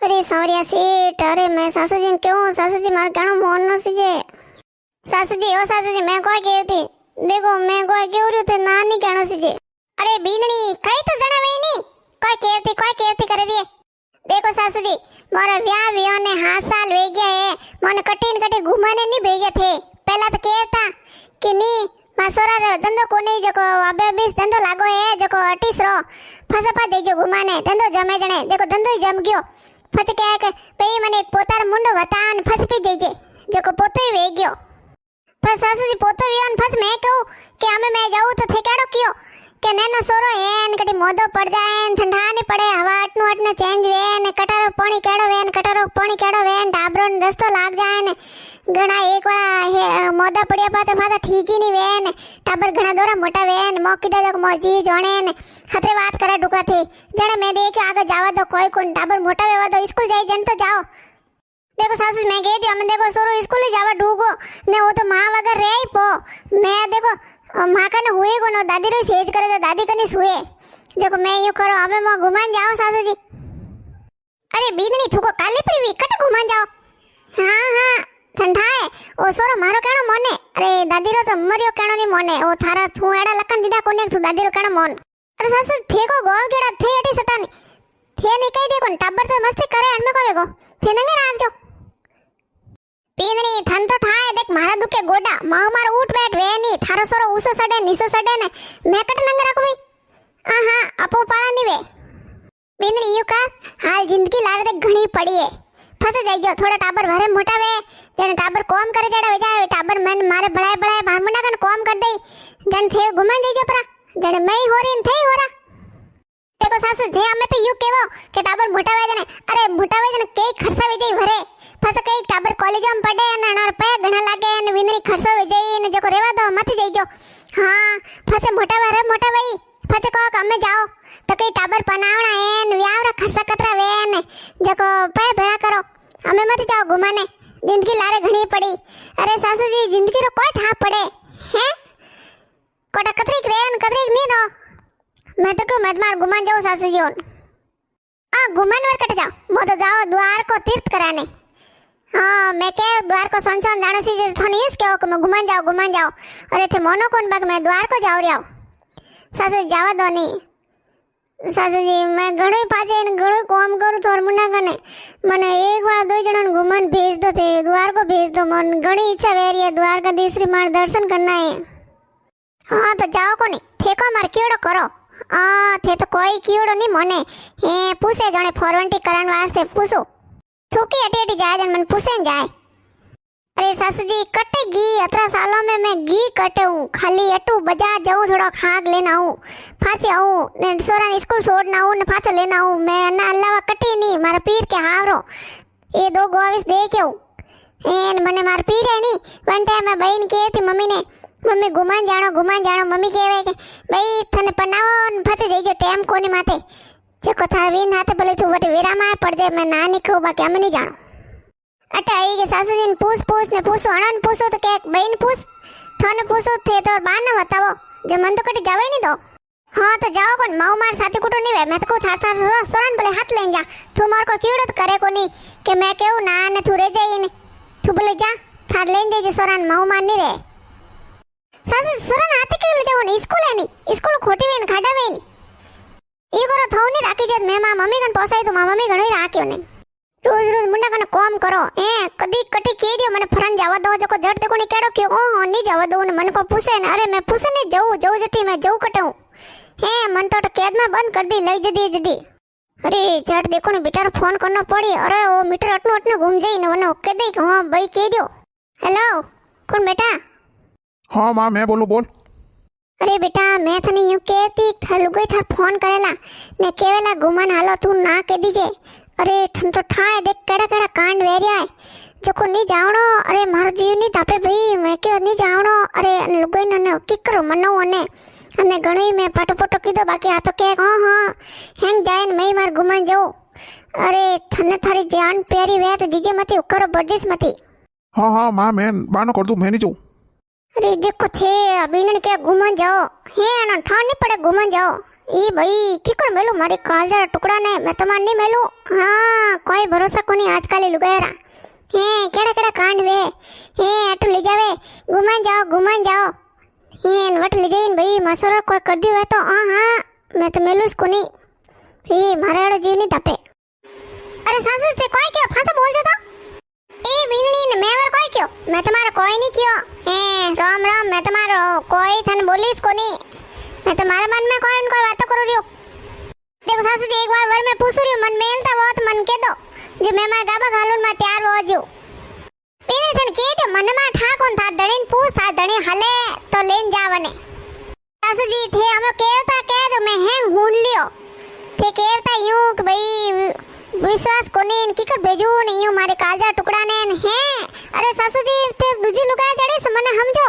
अरे सौरिया सेठ, अरे मैं सासू जी ने क्यों सासू जी मार गाणो मोहन न सीजे। सासू जी ओ सासू जी मैं कोई कहती देखो मैं कोई केव रही थे ना नहीं कहना सीजे। अरे बीननी कई तो जना वही नहीं कोई कहती कर रही है। देखो सासू जी मारा व्याह व्याह ने 7 साल वे गया है, मन कटीन कटी घुमाने नहीं भेजे थे। पहला तो कहता कि नहीं मासोरा रे धंधो को नहीं जको अबे 20 धंधो लागो है जको 28 रो फसपा देजो घुमाने धंधो जमे जणे। देखो धंधो ही जम गयो પછી કહે કે ભઈ મને એક પોતાર મુંડો વતાન ફસપી જઈજે જકો પોતો વે ગયો। પણ સાસુજી પોતો વિયોન ફસ મેં કહું કે અમે મેં જાઉં તો થેકાડો કયો કે નેનો સોરો હેન કટી મોદો પડ જાય ને ઠંડા ને પડે હવા આટનું આટને ચેન્જ વે ને કટારો પાણી કેડો વે ને કટારો પાણી કેડો વે ને ડાબરો ને દસ્તો લાગ જાય ને ઘણા એકવાળા મોદા પડ્યા પાછા ઠીકી ની વે ને ટાબર ઘણા દોરા મોટા વે ને મોકી દે મોજી જોણે ને खतरे बात करे डुका थे जने मैं देख आगे जावा दो कोई कोन टाबर मोटा वेवा दो स्कूल जाई जन तो जाओ। देखो सासू मैं कह दी हमें देखो सोरो स्कूल ही जावा ढूगो ने वो तो मां वगर रे पो मैं देखो मां कने हुए को नो दादी रो सेज करे तो दादी कने हुए। देखो मैं यूं करो हमें मैं घुमान जाओ सासू जी। अरे बीननी थुको काली प्रीवी कट घुमान जाओ। हां हां ठंडा है ओ सोरो मारो केणो मोने। अरे दादी रो तो मरियो केणो नहीं मोने ओ थारा थू एड़ा लखन दीदा कोने तू दादी रो केणो मोन। अरे सासू थे को गोव गेड़ा थे एटी सतानी थे नहीं कही देखो टब्बर तो मस्ती करे अनमे कोवे गो थे नंगे राखजो। पीननी थन तो ठाए देख मारा दुखे गोडा मां मार उठ बैठ वे नी थारो सोरो ऊसो सडे नीसो सडे ने मैं कट नंगे रखवी आहा अपो पाला नी वे। पीननी यू का हाल जिंदगी लारे देख घणी पड़ी है फस जाइजो थोड़ा टाबर भरे मोटा वे जने टाबर कॉम करे जड़ा वे जाए टाबर मन मारे बड़ाए बड़ाए भामुंडा कन कॉम कर दई जन थे घुमान जाइजो परा जने मैं हो रही थे हो रहा। देखो सासू जे हमें तो यू केवो के टाबर मोटा वे जने अरे मोटा वे जने कई खर्चा वे जाई भरे फस कई टाबर कॉलेज में पढ़े ने अनार पे घणा लागे ने विंदरी खर्चो वे जाई ने जको रेवा दो मत जाइजो। हां फस मोटा वई फस को हमें जाओ तो कई टाबर पनावणा है ने व्यावरा खर्चा कतरा वे ने जको पे भेड़ा करो हमें मत जाओ घुमाने जिंदगी लारे घणी पड़ी। अरे सासू जी जिंदगी रो कोई ठा पड़े हैं कोटा कतरीक रेन कतरीक नहीं नो मैं तो क्यों मत मार घुमान जाओ सासू जी आ घुमान वर कट जाओ मो तो जाओ द्वार को तीर्थ कराने। हाँ मैं के द्वार को संसन जाने सी जो थोनी इस के मैं घुमान जाओ अरे थे मोनो कौन बाग मैं द्वार को जाओ रियाओ सासू जावा दो नहीं। सासू जी मैं घणो पाजे ने घणो काम करू तोर मुन्ना कने मने एक बार दो जणन घुमान भेज दो थे द्वार को भेज दो मन घणी इच्छा वेरी है द्वार का तीसरी मार दर्शन करना है। हाँ तो जाओ कोनी थे को मार कीड़ो करो थे तो कोई कीड़ो नहीं मोने हे पूछे जने फॉर्मेलिटी कराने वास्ते पूछो थूकी अटी अटी जाए जन मन पूछे जाए। अरे सासू जी कटे घी 18 सालों में मैं घी कटे हूँ खाली अटू बाजार जाऊँ थोड़ा खाग लेना हूँ फाचे आऊँ ने सोरा स्कूल छोड़ना हूँ ने फाचा लेना हूँ मैं ना अलावा कटी नहीं मारा पीर के हावरो ये 2 गोविस देखे हूँ एन मने मार पीर है नहीं वन टाइम मैं बहन के थी मम्मी ने मम्मी घुमान जानो मम्मी कहवे के भाई थने पनावो न फसे जइजो टेम कोनी माथे जको थार वीन हाथे भले तू वटे वेरामा पड़ जाए मैं ना नहीं कहूं बाकी हम नहीं जानो। अटा आई के सासू जी ने पूछ ने पूछो अणन पूछो तो के बहन पूछ थने पूछो थे तो बार ना बतावो जे मन तो कटी जावे नहीं दो। हाँ तो जाओ कोन माऊ मार साथी कुटो नहीं वे मैं तो को थार थार सोरन भले हाथ लेन जा तू मार को कीड़ो तो करे कोनी के मैं कहूं ना ने तू रे जाई ने तू बोले जा थार लेन दे जे सोरन माऊ मार नहीं रे। सासू सोरन हाथे के ले जाओ ने स्कूल खोटी वेन खाडा वेन ई करो थौनी राखी जद मैं मां मम्मी कन पोसाई तो मां मम्मी घणो राख्यो ने रोज मुंडा कने काम करो ए कदी कटी के दियो मने फरन जावा दो जको जट देखो ने केड़ो क्यों ओ नहीं जावा दो ने मन को पूछे ने अरे मैं पूछे ने जाऊ जटी मैं जाऊ कटऊ हे मन तो कैद में बंद कर दी लई जदी। अरे जट देखो ने बेटा फोन करनो पड़ी अरे ओ मीटर अटनो घूम जाई ने वने ओके दे हां भाई के दियो हेलो कौन बेटा। हाँ माँ मैं बोलूँ बोल। अरे बेटा मैं थने यूं कहती थलुगई थार फोन करेला ने केवेला घुमान हालो तू ना कह दीजे। अरे थन तो ठाए देख केड़ा कांड वेरिया है जको नहीं जावणो अरे मारो जीव नहीं तापे भाई मैं के नहीं जावणो अरे लुगई ने किकरो मनो ने अने घणी मैं पाटो कीधो बाकी आ तो के हां हेंग जाए मैं मार घुमान जाऊं। अरे थने थारी जान प्यारी वे तो जीजे मती करो बर्जिस मती। हाँ माँ मैं बानो कर दूँ मैं नहीं जाऊँ। अरे देखो थे अभी ने क्या घुमान जाओ हे ना ठान नहीं पड़े घुमान जाओ ई भाई किकर मेलू मारी कालजा टुकड़ा ने मैं तमार नहीं मेलू। हाँ कोई कोई भरोसा कोनी आजकल लुगायरा हे केड़ा केड़ा कांड वे हे अटू ले जावे घुमान जाओ हे वट ले जाइन भाई मसोरा कोई कर दियो है तो हाँ मैं तो मेलूस कोनी हे मारे एड़ो जीव नहीं तपे अरे सासू से कोई क्यों फांसा बोल दो तो ए बीननी ने मैं वर कोई क्यों मैं तुम्हारा कोई नहीं क्यों हे राम राम मैं तुम्हारो कोई थन बोलीस कोनी मैं तुम्हारे मन में कोई बात करू रियो देखो सासू जी एक बार वर में पूछ रही हूँ मन मेलता हो तो मन के दो जो मैं मार गाबा घालून में तैयार हो जो पीने सन के दो मन में ठाकोन था दड़ीन पूछ था दड़ी हले तो लेन जावने सासू जी थे हमें केवता कह दो मैं हैंग हुन लियो थे केवता यूं कि भाई विश्वास कोनी इनकी कर भेजू नहीं यूं मारे काजा टुकड़ा ने हैं अरे सासू जी थे दूजी लुगाया जड़ी से मने समझो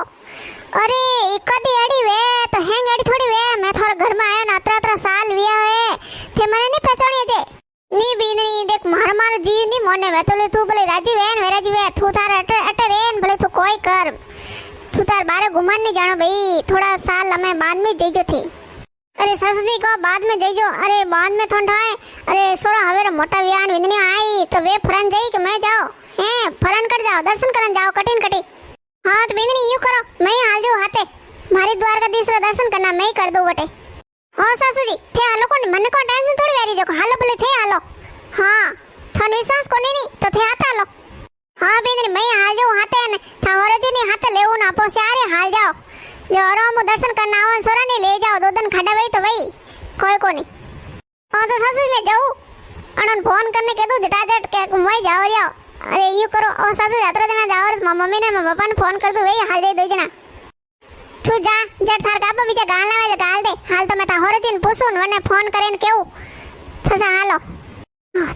अरे कदी अड़ी वे तो हैंग अड़ी थोड़ी वे मैं थोड़ा घर में आयो ना अतरा साल विया है थे मने नहीं पहचानिए जे नी बीननी देख मार जीव नी मोने वे तो ले तू भले राजी वेन वे राजी वे तू थार अटे रेन भले तू कोई कर तू तार बारे घुमान नहीं जानो भाई थोड़ा साल हमें बाद में जइजो थी अरे सासू जी को बाद में जइजो अरे बाद में ठंडा है अरे सोरा हवेरा मोटा वियान विंदनी आई तो वे फरन जाई कि मैं जाओ हैं फरन कर जाओ दर्शन करन जाओ कटिन कटी हाँ तो बिंदनी यूं करो मैं ही हाल जाऊँ हाथे मारी द्वारकाधीश रा दर्शन करना मैं ही कर दूँ बटे हाँ सासू जी थे हालो को मन को टेंशन थोड़ी वेरी जो हालो बोले थे हालो हाँ थान विश्वास को नहीं तो थे हाथ हालो हाँ बिंदनी मैं ही हाल जाऊँ हाथे ने था और जी नहीं हाथ लेऊ ना पो सारे हाल जाओ जो और मु दर्शन करना आवन सोरा नहीं ले जाओ दो दिन खड़ा वही तो वही कोई को नहीं हाँ तो सासू जी मैं जाऊँ अनन फोन करने के दो जटाजट के मैं जाओ रियो अरे यू करो ओ सासू यात्रा जना जाओ मम्मी ने पापा ने फोन कर दो वही हाल जाई दो जना तू जा जट थार कापा बीजा गाल लावे गाल दे हाल तो मैं ता होरजीन पूछूं वने फोन करेन केऊ फसा हालो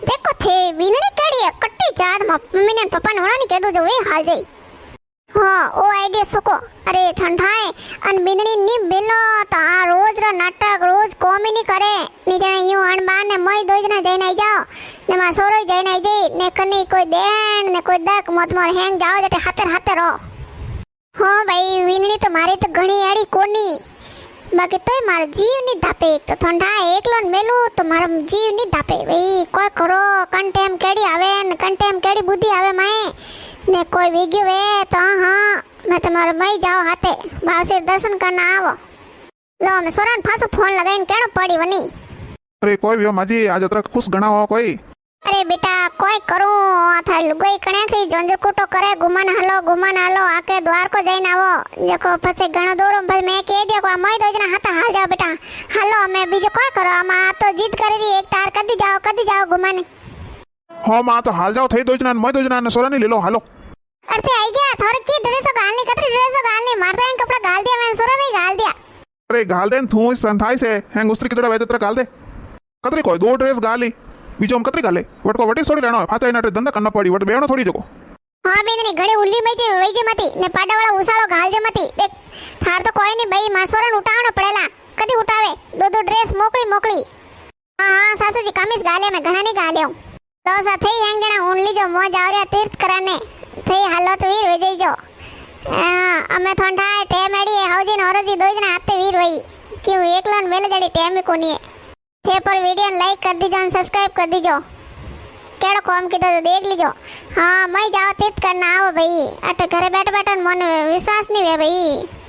देखो थे विनरी केड़ी है कट्टी चाद मम्मी ने पापा ने होना नहीं कह दो जो वही हाल जाई हाँ ओ आइडिया सुको अरे ठंडाए अन बिंदनी नी बिलो ता रोज रा नाटक रोज कॉमी नहीं करे नी जने यूं अनबान ने मई दो जना जई नहीं जाओ ने मा सोरो जई नहीं जई ने कनी कोई देन ने कोई दक मत मोर हैंग जाओ जटे हाथे रो हाँ भाई विंदनी तो मारी तो घणी आड़ी कोनी बाकी तोय मारो जीव नहीं धापे तो ठंडा एकलोन मेलू तो मारो जीव नहीं धापे भाई कोई करो कंटेम केड़ी आवे न कंटेम केड़ी बुद्धि आवे माए ने कोई वीग्यो वे तो हाँ मैं तुम्हारे मई जाओ हाथे भाव से दर्शन करना आवो लो मैं सोरान फासो फोन लगाइन केड़ो पड़ी वनी अरे कोई भी हो माजी आज अतरा खुश घना हो कोई अरे बेटा कोई करूं था लुगाई कणेखरी जोंजर कुटो करे घुमान हालो आके द्वार को जईन आवो जको फसे घणो दूर भाई मैं कह दिया को मई दो जना हाथा हाल जाओ बेटा हालो मैं बीजो कोई करो आमा तो जिद करेरी एक तार कदी जाओ घुमाने हाँ माँ तो हाल जाओ थे दो जना मैं दो जना ने सोरा नहीं ले लो हालो अर्थे आई गया थोर की ड्रेस गालनी कतरी ड्रेस गालनी मारता है कपड़ा गाल दिया मैंने सोरा नहीं गाल दिया अरे गाल देन तू इस संथाई से हैंग उस्त्री कितड़ा वेद तरा गाल दे कतरी कोई दो ड्रेस गाली बीजो हम कतरी गाले वट को वटी सोड़ी लेनो फाता इनाटे धंधा करना पड़ी वट बेवनो थोड़ी जको हाँ बेंदनी घड़ी उल्ली बेचे वईजे मती ने पाडा वाला उसालो गाल जे मती देख थार तो कोई नहीं भाई मासोरन उठावनो पड़ेला कदी उठावे दो ड्रेस मोकली हाँ सासू जी कमीज गाले में घणा नहीं गाले हूं तो सा थई हैंग जना उन लीजो मो जावरिया तीर्थ कराने थई हालो तो वीर वेजई जो अमे थोंठा टेमेडी हौजी नौरजी दो जना हाथे वीर वई क्यों एकलन मेले जड़ी टेम कोनी है थे पर वीडियो लाइक कर दीजो और सब्सक्राइब कर दीजो केड़ो कॉम की तो देख लीजो हाँ मैं जाओ तीर्थ करना आओ भाई अट घरे बैठ मन विश्वास नहीं है भाई।